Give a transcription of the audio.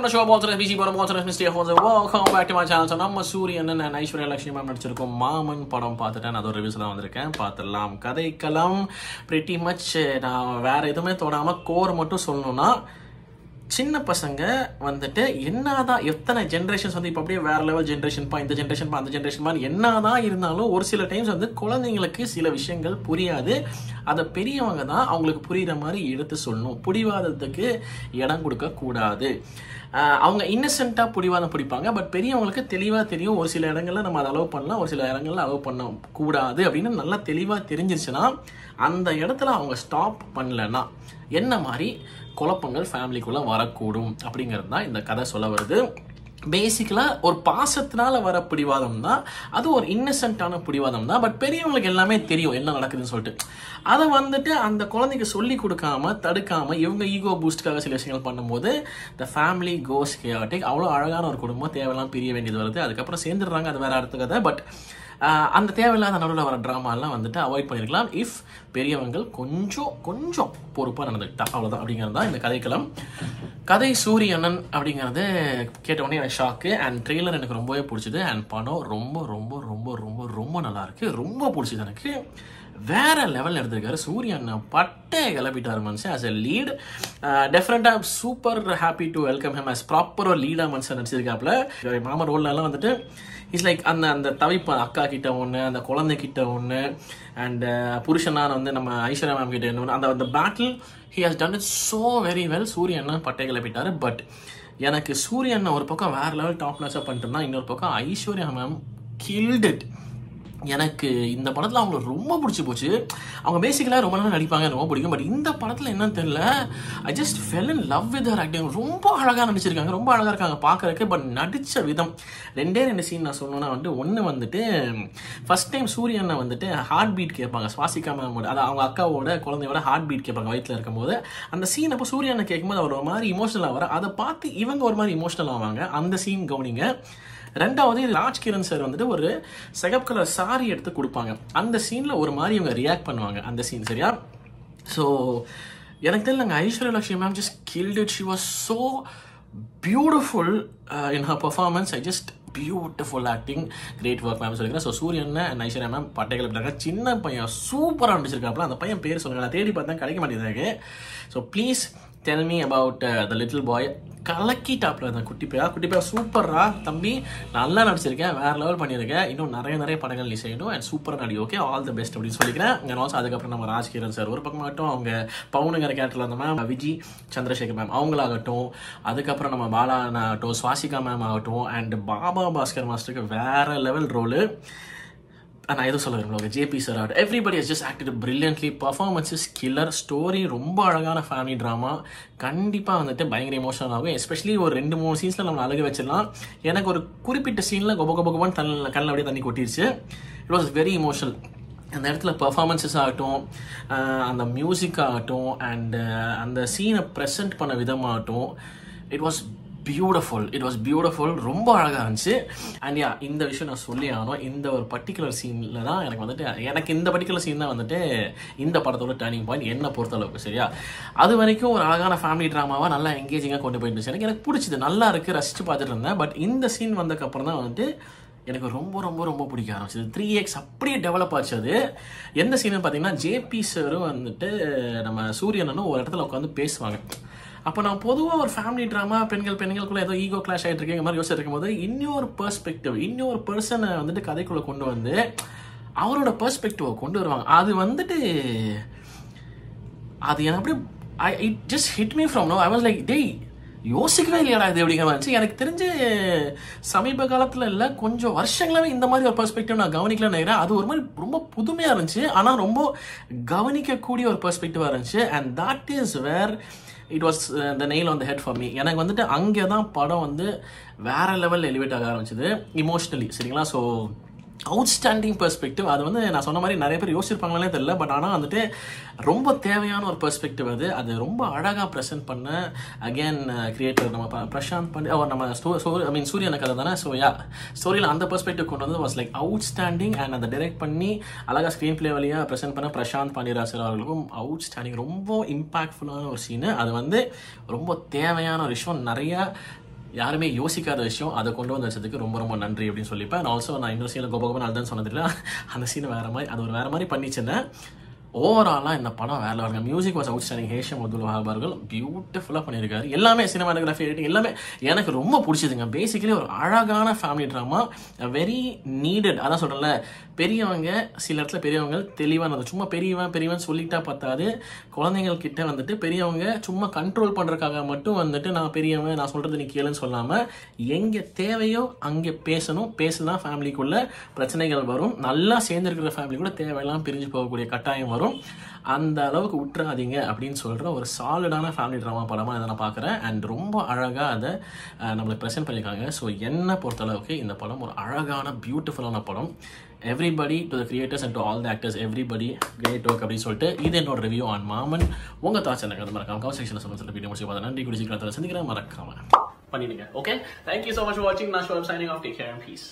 Welcome to show about BC Bottom Water Mr. Jose. Welcome back to my channel. So நம்ம சூரியன் and Aishwarya Lakshmi ma'am நடிச்சிருக்கோம் மாமன் படம் பார்த்துட்டேன். அதோட ரிவ்யூஸ்லாம் வந்திருக்கேன். பார்த்துடலாம். கதைக்கலாம் pretty much நான் வேற எதுவுமே தோணாம கோர் மட்டும் சொல்லணும்னா சின்ன பசங்க வந்துட்டு என்னதான் எத்தனை ஜென்ரேஷன்ஸ் வந்து இப்போ அப்படியே வேற லெவல் ஜென்ரேஷன்ப்பா இந்த ஜென்ரேஷன்ப்பா அந்த ஜென்ரேஷன்ப்பா என்னதான் இருந்தாலும் ஒரு சில டைம்ஸ் வந்து குழந்தைங்களுக்கு சில விஷயங்கள் புரியாது. அதை பெரியவங்க தான் அவங்களுக்கு புரிகிற மாதிரி எடுத்து சொல்லணும். பிடிவாதத்துக்கு இடம் கொடுக்க கூடாது. அவங்க இன்னசென்ட்டாக பிடிவாதம் பிடிப்பாங்க. பட் பெரியவங்களுக்கு தெளிவாக தெரியும் ஒரு சில இடங்களில் நம்ம அதை அலோவ் பண்ணலாம், ஒரு சில இடங்களில் அலோவ் பண்ண கூடாது அப்படின்னு நல்லா தெளிவாக தெரிஞ்சிருச்சுன்னா அந்த இடத்துல அவங்க ஸ்டாப் பண்ணலன்னா என்ன மாதிரி குழப்பங்கள் ஃபேமிலிக்குள்ளே வரக்கூடும் அப்படிங்கிறது தான் இந்த கதை சொல்ல வருது. பேசிக்கலாக ஒரு பாசத்தினால வர பிடிவாதம் தான், அது ஒரு இன்னசென்ட்டான பிடிவாதம் தான். பட் பெரியவங்களுக்கு எல்லாமே தெரியும் என்ன நடக்குதுன்னு சொல்லிட்டு அதை வந்துட்டு அந்த குழந்தைக்கு சொல்லி கொடுக்காம தடுக்காம இவங்க ஈகோ பூஸ்டுக்காக சில விஷயங்கள் பண்ணும்போது த ஃபேமிலி கோஸ் கேட்டிக். அவ்வளோ அழகான ஒரு குடும்பம் தேவையெல்லாம் பிரிய வேண்டியது வருது. அதுக்கப்புறம் சேர்ந்துடுறாங்க, அது வேற அடுத்த கதை. பட் அந்த தேவையில்லாத நடுவில் வர ட்ராமாலாம் வந்துட்டு அவாய்ட் பண்ணியிருக்கலாம் இஃப் பெரியவங்கள் கொஞ்சம் பொறுப்பாக நடந்துக்கிட்டா. அவ்வளோதான் அப்படிங்கிறது தான் இந்த கதைக்களம். கதை சூரியனன் அப்படிங்கிறது கேட்டவுடனே எனக்கு ஷாக்கு. அண்ட் ட்ரெய்லர் எனக்கு ரொம்பவே பிடிச்சிது. அண்ட் படம் ரொம்ப ரொம்ப ரொம்ப ரொம்ப ரொம்ப நல்லா இருக்கு. ரொம்ப பிடிச்சிது எனக்கு. வேற லெவலில் எடுத்திருக்காரு சூரியன். பட்டே கிளப்பிட்டார் மனுஷன் ஆஸ் எ லீட். டெஃபினட்டாக super happy to welcome him as proper ஒரு லீடாக மனுஷன் நடிச்சிருக்காப்புல. மாமா ரோல்லாம் வந்துட்டு இட்ஸ் லைக் அந்த தவிப்பா அக்கா கிட்ட ஒன்று, அந்த குழந்தைகிட்ட ஒன்று, அண்ட் புருஷனான வந்து நம்ம ஐஸ்வர்யா மேம் கிட்ட ஒன்று. அந்த battle he has done it so very well. சூரியன் பட்டை கிளப்பிட்டாரு. பட் எனக்கு சூரியன் ஒரு பக்கம் வேற லெவல் டாப் நாச்சாக பண்ணிட்டோம்னா இன்னொரு பக்கம் ஐஸ்வர்யா மேம் கில்ட் இட். எனக்கு இந்த படத்தில் அவங்களுக்கு ரொம்ப பிடிச்சி போச்சு. அவங்க பேசிக்கலாக ரொம்ப நேரம் நடிப்பாங்க, ரொம்ப பிடிக்கும். பட் இந்த படத்தில் என்னன்னு தெரியல, I just fell in love with her acting. ரொம்ப அழகாக நடிச்சிருக்காங்க, ரொம்ப அழகாக இருக்காங்க பார்க்கறதுக்கு. பட் நடித்த விதம் ரெண்டு சீன் நான் சொல்லணும்னா ஒன்று வந்துட்டு ஃபர்ஸ்ட் டைம் சூரியனை வந்துட்டு ஹார்ட் பீட் கேட்பாங்க சுவாசிகா மேம். அது அவங்க அக்காவோட குழந்தையோட ஹார்ட் பீட் கேட்பாங்க வயிற்றில் இருக்கும்போது. அந்த சீன் அப்போ சூரியனை கேட்கும்போது அவர் ஒரு மாதிரி இமோஷனலாக வர, அதை பார்த்து இவங்க ஒரு மாதிரி இமோஷனல் ஆவாங்க. அந்த சீன் கவனிங்க. ரெண்டாவது ராஜ்கிரண் சார் வந்துட்டு ஒரு சிகப்பு கலர் சாரி எடுத்து கொடுப்பாங்க. அந்த சீனில் ஒரு மாதிரி இவங்க ரியாக்ட் பண்ணுவாங்க அந்த சீன். சரியா? ஸோ எனக்கு தெரியலங்க, Aishwarya Lakshmi ma'am just killed it. She was so beautiful in her performance. I just beautiful acting, great work ma'am சொல்லிக்கிறேன். So Suriyan and Aishwarya ma'am பட்டைகள் இருக்காங்க. சின்ன பையன் சூப்பராக நடிச்சிருக்காப்புல. அந்த பையன் பேர் சொல்லுங்க, நான் தேடி பார்த்தேன் கிடைக்க மாட்டேங்குது. So please tell me about the little boy. கலக்கிட்டாப்ல அந்த குட்டி பையா சூப்பரா தம்பி, நல்லா நடிச்சிருக்கேன், வேற லெவல் பண்ணியிருக்கேன். இன்னும் நிறைய படங்கள் நீ செய்யணும் அண்ட் சூப்பராக நடி. ஓகே, ஆல் த பெஸ்ட் அப்படின்னு சொல்லிக்கிறேன். அண்ட் ஆல்சோ அதுக்கப்புறம் நம்ம ராஜ்கிரண் சார் ஒரு பக்கம் ஆகட்டும், அவங்க பவுனுங்கிற கேரக்டர்ல இருந்த மேம் விஜி சந்திரசேகர் மேம் அவங்களாகட்டும், அதுக்கப்புறம் நம்ம பாலா ஆகட்டும், சுவாசிகா மேம் ஆகட்டும், அண்ட் பாபா பாஸ்கர் மாஸ்டருக்கு வேற லெவல் ரோலு. நான் எதுவும் சொல்ல விரும்பல, ஜேபி சார் ஆகட்டும், everybody has just acted brilliantly. Performances killer. Story ரொம்ப அழகான ஃபேமிலி ட்ராமா. கண்டிப்பாக வந்துட்டு பயங்கர எமோஷனல் ஆகும். எஸ்பெஷலி ஒரு 2-3 சீன்ஸில் நம்ம அழகு வச்சிடலாம். எனக்கு ஒரு குறிப்பிட்ட சீனில் கொபகொபகொபன்னு கண்ணில் அப்படியே தண்ணி கொட்டிருச்சு. It was very emotional. அந்த இடத்துல பர்ஃபார்மன்ஸஸ் ஆகட்டும், அந்த மியூசிக் ஆகட்டும், அண்ட் அந்த சீனை ப்ரெசென்ட் பண்ண விதமாகட்டும், இட் வாஸ் பியூட்டிஃபுல். ரொம்ப அழகாக இருந்துச்சு. அண்ட் இந்த விஷயம் நான் சொல்லி ஆகணும். இந்த ஒரு பர்டிகுலர் சீனில் தான் எனக்கு இந்த பர்டிகுலர் சீன் தான் வந்துட்டு இந்த படத்தோட டர்னிங் பாயிண்ட் என்ன பொறுத்தளவுக்கு. சரியா? அது வரைக்கும் ஒரு அழகான ஃபேமிலி ட்ராமாவாக நல்லா எங்கேஜிங்காக கொண்டு போயிட்டு எனக்கு பிடிச்சது, நல்லா இருக்குது, ரசித்து பார்த்துட்டு இருந்தேன். பட் இந்த சீன் வந்ததுக்கப்புறம் தான் வந்துட்டு எனக்கு ரொம்ப ரொம்ப ரொம்ப பிடிக்க ஆரம்பிச்சது. 3x அப்படியே டெவலப் ஆச்சு. அது எந்த சீன்னு பார்த்தீங்கன்னா, ஜேபி சாரும் வந்துட்டு நம்ம சூரியனும் ஒரு இடத்துல உட்காந்து பேசுவாங்க. அப்போ நான் பொதுவாக ஒரு ஃபேமிலி ட்ராமா பெண்களுக்குள்ள ஏதோ ஈகோ கிளாஷ் ஆகிட்டு இருக்கேங்க மாதிரி யோசிச்சு இருக்கும்போது இன்னொரு பெர்ஸ்பெக்டிவ், இன்னொரு பர்சனை வந்துட்டு கதைக்குள்ளே கொண்டு வந்து அவரோட பெர்ஸ்பெக்டிவை கொண்டு வருவாங்க. அது வந்துட்டு அது எனக்கு அப்படியே it just hit me from no. I was like, டேய் யோசிக்கவே இல்லையாடா இது அப்படிங்கிற மாதிரி. எனக்கு தெரிஞ்சு சமீப காலத்தில் இல்லை, கொஞ்சம் வருஷங்களாவே இந்த மாதிரி ஒரு பெர்ஸ்பெக்டிவ் நான் கவனிக்கலன்னு நினைக்கிறேன். அது ஒரு மாதிரி ரொம்ப புதுமையாக இருந்துச்சு, ஆனால் ரொம்ப கவனிக்கக்கூடிய ஒரு பெர்ஸ்பெக்டிவாக இருந்துச்சு. And that is where it was the nail on the head for me. எனக்கு வந்துட்டு அங்கே தான் படம் வந்து வேற லெவலில் எலிவேட் ஆக ஆரம்பிச்சது இமோஷ்னலி. சரிங்களா? So outstanding perspective. அது வந்து நான் சொன்ன மாதிரி நிறைய பேர் யோசிச்சிருப்பாங்களே தெரியல. பட் ஆனால் வந்துட்டு ரொம்ப தேவையான ஒரு பெர்ஸ்பெக்டிவ் அது ரொம்ப அழகாக ப்ரெசென்ட் பண்ண அகேன் கிரியேட்டர் நம்ம பிரசாந்த் பண்ணி நம்ம சூரியன கதை தானே. ஸோ ஸ்டோரியில் அந்த பெர்ஸ்பெக்டிவ் கொண்டு வந்து வாஸ் லைக் அவுட்ஸ்டாண்டிங். அண்ட் அதை டைரக்ட் பண்ணி அழகாக ஸ்க்ரீன் பிளே வழியாக ப்ரெசென்ட் பண்ண பிரசாந்த் பாண்டியராஜ் சார் அவர்களுக்கும் அவுட்ஸ்டாண்டிங். ரொம்ப இம்பாக்ட்ஃபுல்லான ஒரு சீனு. அது வந்து ரொம்ப தேவையான ஒரு விஷயம். நிறையா யாருமே யோசிக்காத விஷயம், அதை கொண்டு வந்து வச்சதுக்கு ரொம்ப ரொம்ப நன்றி அப்படின்னு சொல்லிப்பேன். அண்ட் ஆல்சோ நான் இன்னொரு சீனில் கோபகோபன் அதுதான் சொன்னதில்லை, அந்த சீன் வேறு மாதிரி, அது ஒரு வேறு மாதிரி பண்ணிச்சிருந்தேன். ஓவராலாக இந்த படம் வேற லெவலுங்க. Music was outstanding. Hesham Abdul Wahab அவர்கள் பியூட்டிஃபுல்லாக பண்ணியிருக்காரு. எல்லாமே சினிமாட்டோகிராஃபி, எடிட்டிங் எல்லாமே எனக்கு ரொம்ப பிடிச்சதுங்க. பேசிக்கலி ஒரு அழகான ஃபேமிலி ட்ராமா, வெரி நீடட். அதான் சொல்கிறேன்ல, பெரியவங்க சில இடத்துல பெரியவங்க தெளிவானது, சும்மா பெரியவன் சொல்லிட்டா பத்தாது. குழந்தைங்கள் கிட்ட வந்துட்டு பெரியவங்க சும்மா கண்ட்ரோல் பண்ணுறதுக்காக மட்டும் வந்துட்டு நான் பெரியவன், நான் சொல்கிறது நீ கேளுன்னு சொல்லாமல் எங்கே தேவையோ அங்கே பேசணும். பேசலாம், ஃபேமிலிக்குள்ளே பிரச்சனைகள் வரும். நல்லா சேர்ந்துருக்கிற ஃபேமிலி கூட தேவையெல்லாம் பிரிஞ்சு போகக்கூடிய கட்டாயம் வரும். அந்த அளவுக்கு விட்டுறாதீங்க அப்படின்னு சொல்கிற ஒரு சாலிடான ஃபேமிலி ட்ராமா படமாக இதை நான் பார்க்குறேன். அண்ட் ரொம்ப அழகாக அதை நம்மளை ப்ரெசென்ட் பண்ணியிருக்காங்க. ஸோ என்னை பொறுத்தளவுக்கு இந்த படம் ஒரு அழகான பியூட்டிஃபுல்லான படம். Everybody to the creators and to all the actors, everybody great work அப்படின்னு சொல்லிட்டு இது என்னோட ரிவ்யூ ஆன் மாமன். உங்கள் தாட்ஸ் எனக்கு வந்து மறக்காம கமெண்ட் செக்ஷனில் சொல்ல வீடியோ முடிச்சு பார்த்தா நன்றி. குடிச்சிக்கிறத சந்திக்கிறேன், மறக்காம பண்ணிடுங்க. Okay, thank you so much for வாட்சிங். நான் ஷோர் signing off. Take care and piece.